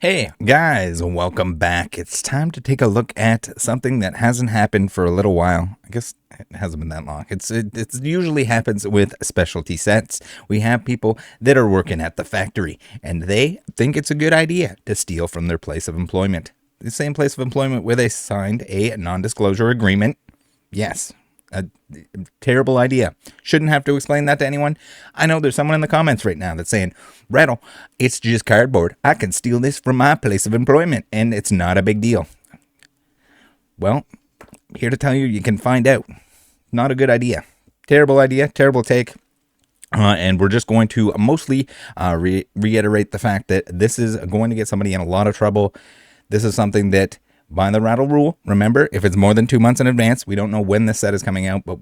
Hey guys, welcome back. It's time to take a look at something that hasn't happened for a little while. I guess it hasn't been that long. It usually happens with specialty sets. We have people that are working at the factory and they think it's a good idea to steal from their place of employment. The same place of employment where they signed a non-disclosure agreement. Yes, a terrible idea. Shouldn't have to explain that to anyone. I know there's someone in the comments right now that's saying, Rattle, it's just cardboard. I can steal this from my place of employment and it's not a big deal. Well, here to tell you, you can find out. Not a good idea. Terrible idea, terrible take. And we're just going to mostly reiterate the fact that this is going to get somebody in a lot of trouble. This is something that, by the Rattle rule, remember, if it's more than 2 months in advance, we don't know when this set is coming out, but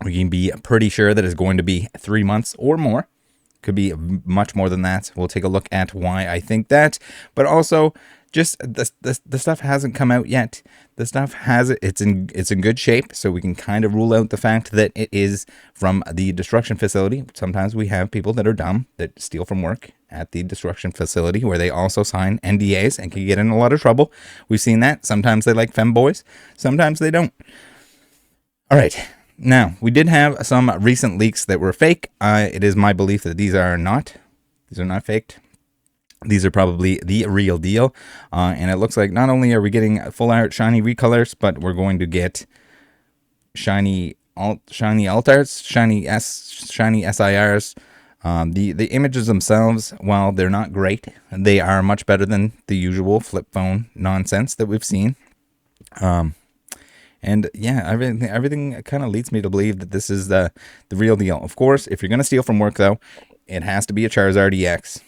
we can be pretty sure that it's going to be 3 months or more. Could be much more than that. We'll take a look at why I think that, but also just the stuff hasn't come out yet. The stuff it's in good shape, so we can kind of rule out the fact that it is from the destruction facility. Sometimes we have people that are dumb that steal from work at the destruction facility where they also sign NDAs and can get in a lot of trouble. We've seen that. Sometimes they like femboys, sometimes they don't. All right. Now, we did have some recent leaks that were fake. It is my belief that these are not faked. These are probably the real deal. And it looks like not only are we getting full art shiny recolors, but we're going to get shiny altarts, shiny SIRs. The images themselves, while they're not great, they are much better than the usual flip phone nonsense that we've seen. And yeah, everything kind of leads me to believe that this is the real deal. Of course, if you're going to steal from work, though, it has to be a Charizard EX.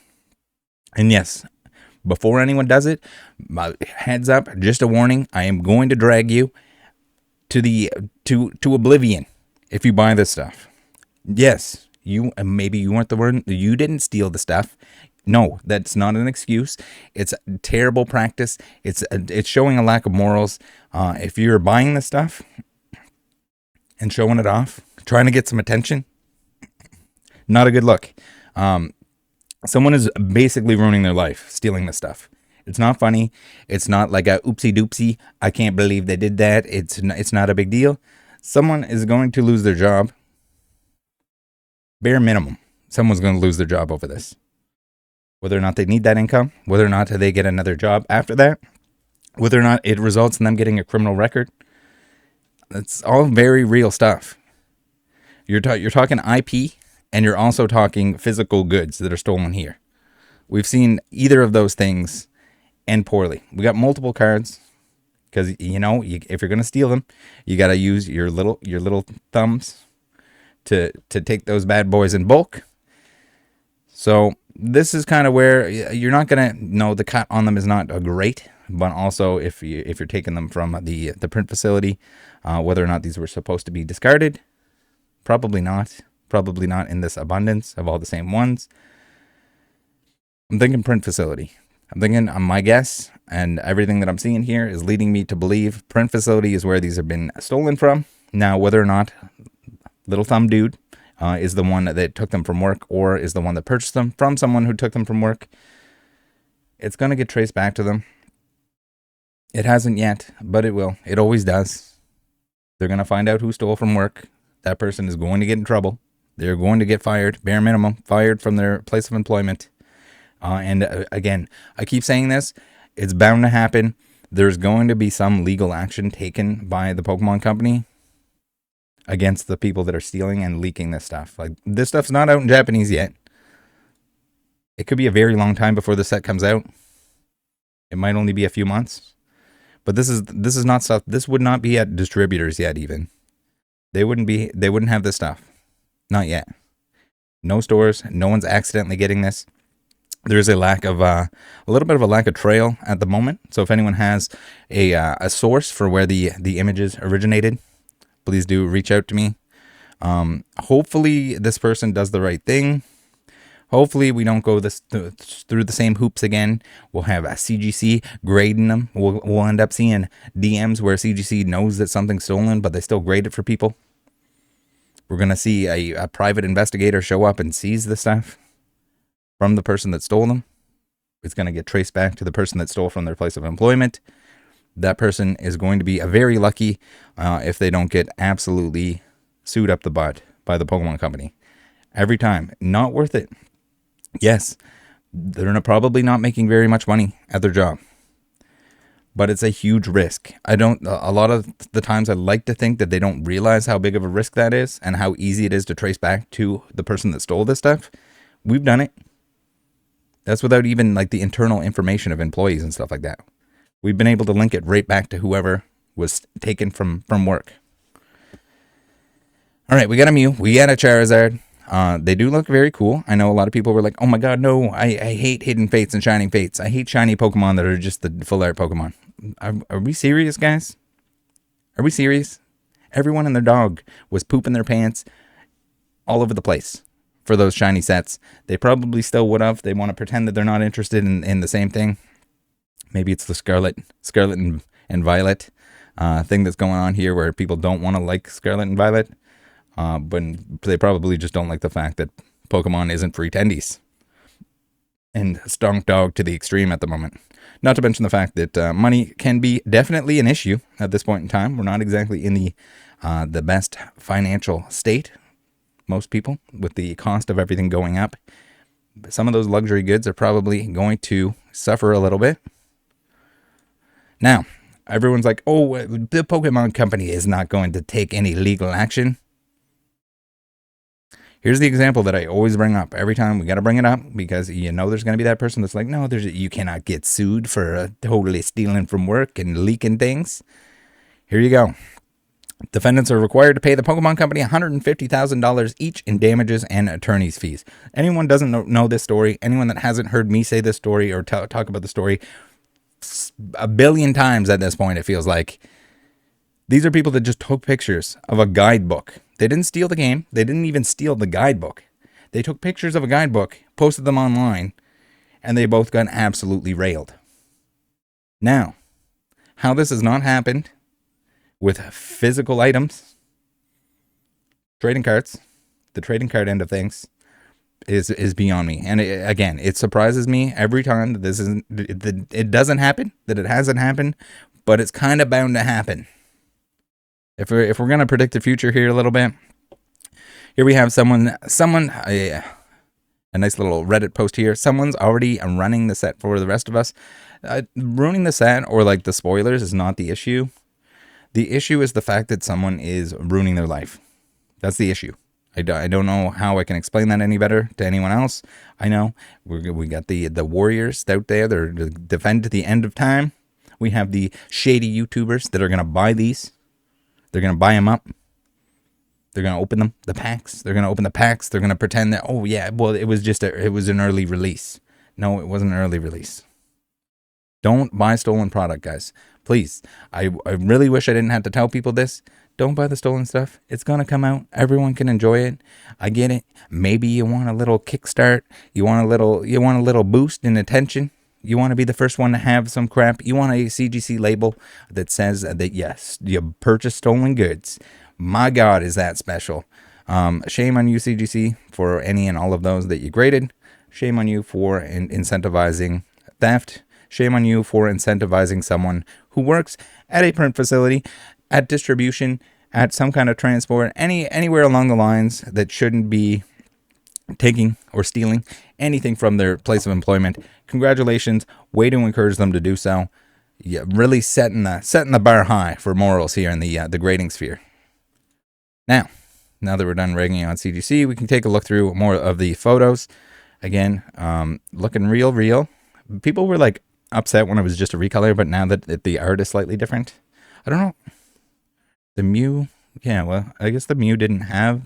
And yes, before anyone does it, heads up, just a warning, I am going to drag you to oblivion if you buy this stuff. Yes, maybe you weren't the one, you didn't steal the stuff. No, that's not an excuse. It's terrible practice. It's showing a lack of morals. If you're buying this stuff and showing it off, trying to get some attention, not a good look. Someone is basically ruining their life stealing this stuff. It's not funny. It's not like a oopsie doopsie. I can't believe they did that. It's not a big deal. Someone is going to lose their job. Bare minimum, someone's going to lose their job over this. Whether or not they need that income, whether or not they get another job after that, whether or not it results in them getting a criminal record. That's all very real stuff. You're talking IP, and you're also talking physical goods that are stolen here. We've seen either of those things end poorly. We got multiple cards because if you're going to steal them, you got to use your little thumbs to take those bad boys in bulk. So this is kind of where you're not going to know the cut on them is not great, but also if you're taking them from the print facility, whether or not these were supposed to be discarded, probably not in this abundance of all the same ones. I'm thinking print facility. I'm thinking my guess and everything that I'm seeing here is leading me to believe print facility is where these have been stolen from. Now, whether or not Little Thumb Dude is the one that took them from work or is the one that purchased them from someone who took them from work, it's going to get traced back to them. It hasn't yet, but it will. It always does. They're going to find out who stole from work. That person is going to get in trouble. They're going to get fired, bare minimum, fired from their place of employment. And again, I keep saying this. It's bound to happen. There's going to be some legal action taken by the Pokemon Company against the people that are stealing and leaking this stuff. Like, this stuff's not out in Japanese yet. It could be a very long time before the set comes out. It might only be a few months. But this is not stuff. This would not be at distributors yet even. They wouldn't have this stuff. Not yet. No stores. No one's accidentally getting this. There's a little bit of a lack of trail at the moment. So if anyone has a source for where the images originated, please do reach out to me. Hopefully this person does the right thing. Hopefully we don't go through the same hoops again. We'll have a CGC grading them. We'll end up seeing DMs where CGC knows that something's stolen, but they still grade it for people. We're going to see a private investigator show up and seize the stuff from the person that stole them. It's going to get traced back to the person that stole from their place of employment. That person is going to be very lucky if they don't get absolutely sued up the butt by the Pokemon company. Every time. Not worth it. Yes, they're probably not making very much money at their job, but it's a huge risk. A lot of the times I like to think that they don't realize how big of a risk that is and how easy it is to trace back to the person that stole this stuff. We've done it. That's without even like the internal information of employees and stuff like that. We've been able to link it right back to whoever was taken from work. All right, we got a Mew. We got a Charizard. They do look very cool. I know a lot of people were like, oh my god, no, I hate Hidden Fates and Shining Fates. I hate shiny Pokemon that are just the full art Pokemon. Are we serious, guys? Are we serious? Everyone and their dog was pooping their pants all over the place for those shiny sets. They probably still would have. They want to pretend that they're not interested in the same thing. Maybe it's the Scarlett and Violet thing that's going on here where people don't want to like Scarlett and Violet. But they probably just don't like the fact that Pokemon isn't for attendees. And stonk dog to the extreme at the moment. Not to mention the fact that money can be definitely an issue at this point in time. We're not exactly in the best financial state. Most people, with the cost of everything going up. Some of those luxury goods are probably going to suffer a little bit. Now, everyone's like, oh, the Pokemon company is not going to take any legal action. Here's the example that I always bring up. Every time we got to bring it up because you know there's going to be that person that's like, no, you cannot get sued for totally stealing from work and leaking things. Here you go. Defendants are required to pay the Pokemon company $150,000 each in damages and attorney's fees. Anyone doesn't know this story, anyone that hasn't heard me say this story or talk about the story a billion times at this point, it feels like. These are people that just took pictures of a guidebook. They didn't steal the game. They didn't even steal the guidebook. They took pictures of a guidebook, posted them online, and they both got absolutely railed. Now, how this has not happened with physical items, trading cards, the trading card end of things, is beyond me. And again, it surprises me every time that it doesn't happen, that it hasn't happened, but it's kind of bound to happen. If we're gonna predict the future here a little bit, here we have someone a nice little Reddit post here. Someone's already running the set for the rest of us. Ruining the set or like the spoilers is not the issue. The issue is the fact that someone is ruining their life. That's the issue. I don't know how I can explain that any better to anyone else. I know we got the warriors out there. They're to defend to the end of time. We have the shady YouTubers that are gonna buy these. They're going to buy them up. They're going to open them, the packs. They're going to open the packs. They're going to pretend that, oh yeah, well, it was an early release. No, it wasn't an early release. Don't buy stolen product, guys. Please. I really wish I didn't have to tell people this. Don't buy the stolen stuff. It's going to come out. Everyone can enjoy it. I get it. Maybe you want a little kickstart. You want a little boost in attention. You want to be the first one to have some crap. You want a CGC label that says that, yes, you purchased stolen goods. My God, is that special. Shame on you, CGC, for any and all of those that you graded. Shame on you for incentivizing theft. Shame on you for incentivizing someone who works at a print facility, at distribution, at some kind of transport, anywhere along the lines that shouldn't be taking or stealing anything from their place of employment. Congratulations. Way to encourage them to do so. Yeah, really setting the bar high for morals here in the grading sphere. Now that we're done ragging on CGC, we can take a look through more of the photos. Again, looking real. People were like upset when it was just a recolor, but now that the art is slightly different, I don't know. The Mew, yeah, well, I guess the Mew didn't have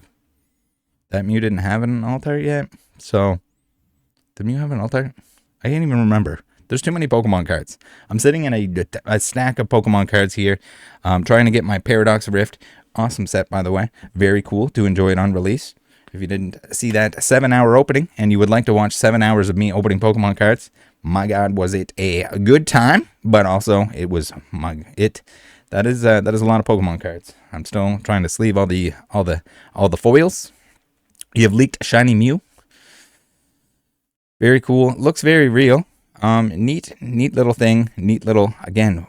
an alt art yet. So, did Mew have an alt art? I can't even remember. There's too many Pokemon cards. I'm sitting in a stack of Pokemon cards here, trying to get my Paradox Rift. Awesome set, by the way. Very cool to enjoy it on release. If you didn't see that 7-hour opening and you would like to watch 7 hours of me opening Pokemon cards, my God, was it a good time? But also, it was that is a lot of Pokemon cards. I'm still trying to sleeve all the foils. You have leaked shiny Mew. Very cool. Looks very real. Neat little thing. Neat little, again,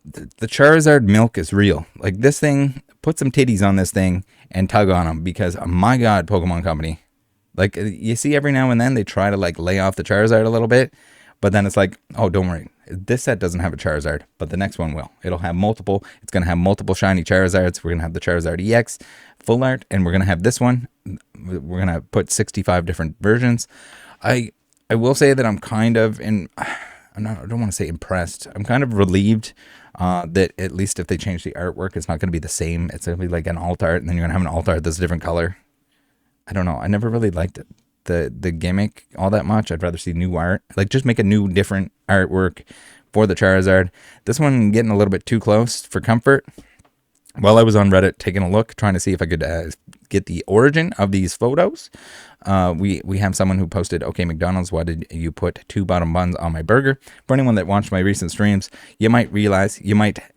the Charizard milk is real. Like, this thing, put some titties on this thing and tug on them, because, my God, Pokemon Company. Like, you see every now and then they try to, like, lay off the Charizard a little bit, but then it's like, oh, don't worry. This set doesn't have a Charizard, but the next one will. It'll have multiple. It's going to have multiple shiny Charizards. We're going to have the Charizard EX full art, and we're going to have this one. We're going to put 65 different versions. I will say that I'm kind of I don't want to say impressed. I'm kind of relieved that at least if they change the artwork, it's not going to be the same. It's going to be like an alt art, and then you're going to have an alt art that's a different color. I don't know. I never really liked the gimmick all that much. I'd rather see new art. Like, just make a new, different artwork for the Charizard. This one getting a little bit too close for comfort. While I was on Reddit taking a look, trying to see if I could get the origin of these photos, we have someone who posted, okay, McDonald's, why did you put 2 bottom buns on my burger? For anyone that watched my recent streams, you might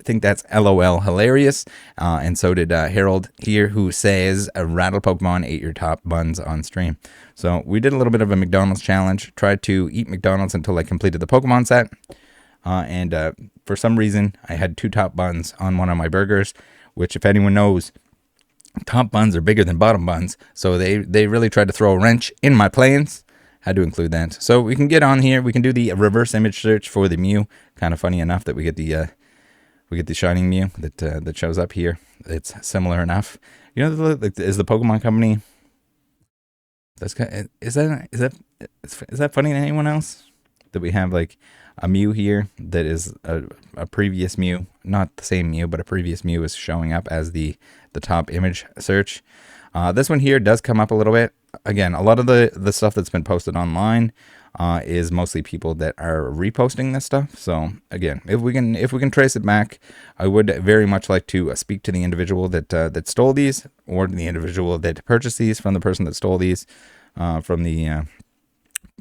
think that's LOL hilarious. And so did Harold here, who says, Rattle Pokemon ate your top buns on stream. So we did a little bit of a McDonald's challenge, tried to eat McDonald's until I completed the Pokemon set. And for some reason, I had 2 top buns on one of my burgers, which, if anyone knows, top buns are bigger than bottom buns. So they really tried to throw a wrench in my plans. Had to include that. So we can get on here. We can do the reverse image search for the Mew. Kind of funny enough that we get the shining Mew that shows up here. It's similar enough. You know, is the Pokemon Company? Is that funny to anyone else? That we have like a Mew here that is a previous Mew, not the same Mew, but a previous Mew is showing up as the top image search. This one here does come up a little bit. Again, a lot of the stuff that's been posted online is mostly people that are reposting this stuff. So again, if we can trace it back, I would very much like to speak to the individual that stole these, or the individual that purchased these from the person that stole these from the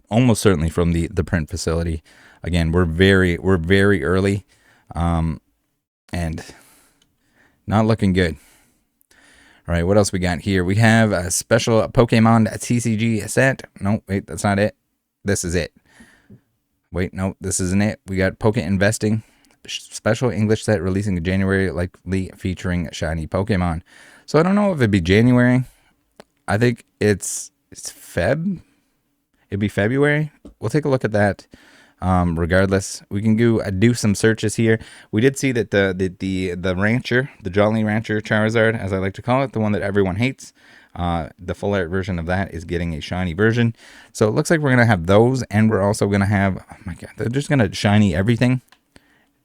almost certainly from the print facility. Again, we're very early, and not looking good. All right, what else we got here? We have a special Pokemon TCG set. No, wait, that's not it. This is it. Wait, no, this isn't it. We got Poke Investing special English set releasing in January, likely featuring shiny Pokemon. So I don't know if it'd be January. I think it's Feb. It'd be February. We'll take a look at that. Regardless, we can do some searches here. We did see that the Rancher, the Jolly Rancher Charizard, as I like to call it, the one that everyone hates, the full art version of that is getting a shiny version. So it looks like we're gonna have those, and we're also gonna have, oh my God, they're just gonna shiny everything.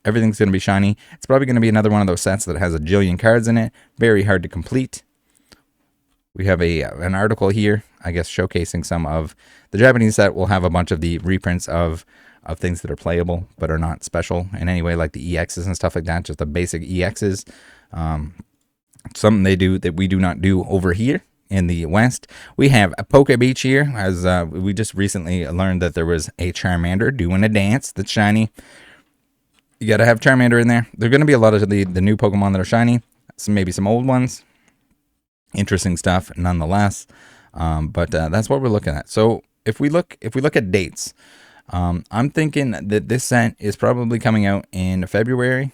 Everything's gonna be shiny. It's probably gonna be another one of those sets that has a jillion cards in it. Very hard to complete. We have an article here, I guess, showcasing some of the Japanese set. Will have a bunch of the reprints of things that are playable but are not special in any way, like the EXs and stuff like that, just the basic EXs. Something they do that we do not do over here in the West. We have a Poke Beach here, as we just recently learned that there was a Charmander doing a dance that's shiny. You got to have Charmander in there. There are going to be a lot of the new Pokemon that are shiny, maybe some old ones. Interesting stuff nonetheless, but that's what we're looking at. So if we look at dates, I'm thinking that this set is probably coming out in February.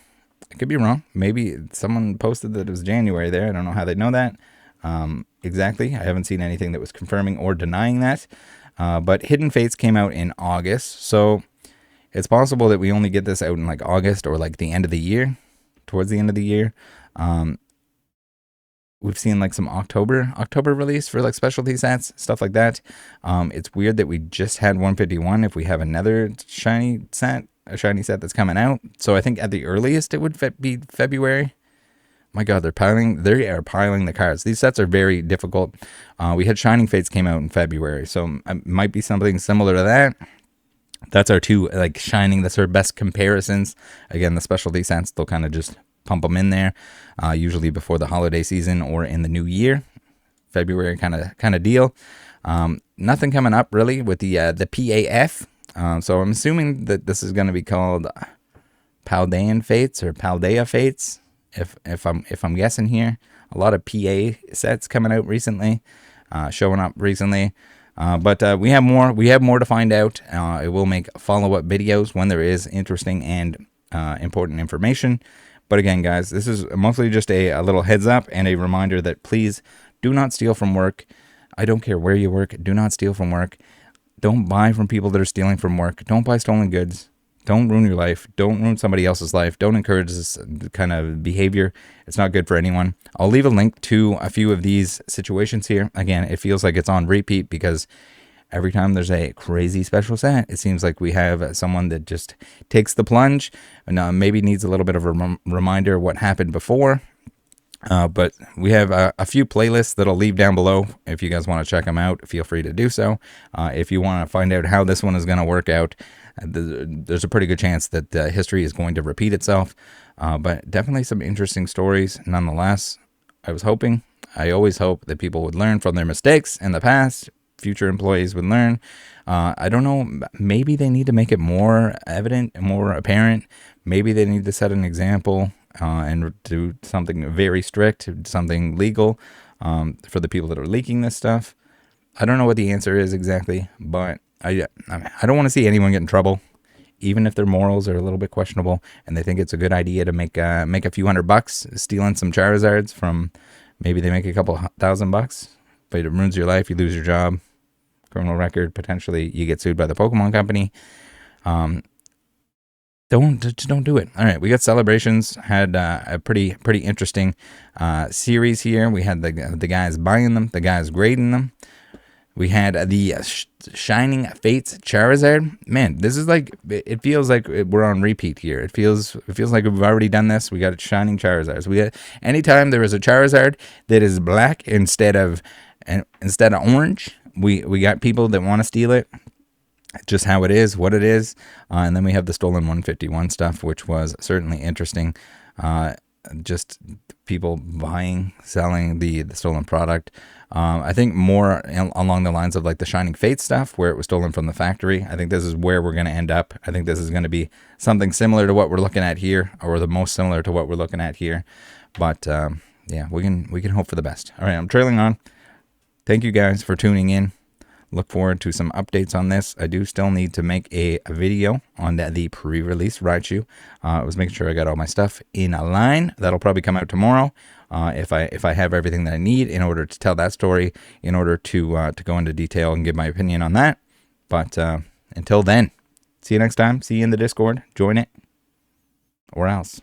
I could be wrong. Maybe someone posted that it was January there. I don't know how they know that exactly. I haven't seen anything that was confirming or denying that. But Hidden Fates came out in August, so it's possible that we only get this out in like August or like the end of the year, towards the end of the year. We've seen like some October release for like specialty sets, stuff like that. It's weird that we just had 151 if we have another shiny set that's coming out. So I think at the earliest it would be February. My God, they are piling the cards. These sets are very difficult. We had Shining Fates came out in February, so it might be something similar to that. That's our two, like, shining, that's our best comparisons. Again, the specialty sets, they'll kind of just pump them in there, usually before the holiday season or in the new year. February kind of deal. Nothing coming up really with the PAF. So I'm assuming that this is going to be called Paldean Fates or Paldea Fates. If I'm guessing here, a lot of PA sets coming out recently, showing up recently. But we have more. We have more to find out. I will make follow-up videos when there is interesting and important information. But again, guys, this is mostly just a little heads up and a reminder that please do not steal from work. I don't care where you work. Do not steal from work. Don't buy from people that are stealing from work. Don't buy stolen goods. Don't ruin your life. Don't ruin somebody else's life. Don't encourage this kind of behavior. It's not good for anyone. I'll leave a link to a few of these situations here. Again, it feels like it's on repeat because every time there's a crazy special set, it seems like we have someone that just takes the plunge and maybe needs a little bit of a reminder of what happened before. But we have a few playlists that I'll leave down below. If you guys want to check them out, feel free to do so. If you want to find out how this one is going to work out, there's a pretty good chance that history is going to repeat itself. But definitely some interesting stories nonetheless. I always hope that people would learn from their mistakes in the past. Future employees would learn. I don't know, maybe they need to make it more evident and more apparent. Maybe they need to set an example and do something very strict, something legal for the people that are leaking this stuff. I don't know what the answer is exactly, but I don't want to see anyone get in trouble, even if their morals are a little bit questionable and they think it's a good idea to make a few $100 stealing some Charizards from, maybe they make a couple $1,000, but it ruins your life. You lose your job, criminal record, potentially you get sued by the Pokemon company. Don't do it. All right, we got celebrations. Had a pretty interesting series here. We had the guys buying them, the guys grading them. We had the Shining Fates Charizard. Man, this is like, it feels like we're on repeat here. It feels like we've already done this. We got Shining Charizards. Anytime there is a Charizard that is black instead of orange, we got people that want to steal it. Just how it is, what it is. And then we have the stolen 151 stuff, which was certainly interesting. Just people buying, selling the stolen product. I think more along the lines of like the Shining Fate stuff, where it was stolen from the factory. I think this is where we're going to end up. I think this is going to be something similar to what we're looking at here, or the most similar to what we're looking at here. But yeah, we can hope for the best. All right, I'm trailing on. Thank you guys for tuning in. Look forward to some updates on this. I do still need to make a video on the pre-release Raichu. I was making sure I got all my stuff in a line. That'll probably come out tomorrow if I have everything that I need in order to tell that story, in order to go into detail and give my opinion on that. But until then, see you next time. See you in the Discord. Join it, or else.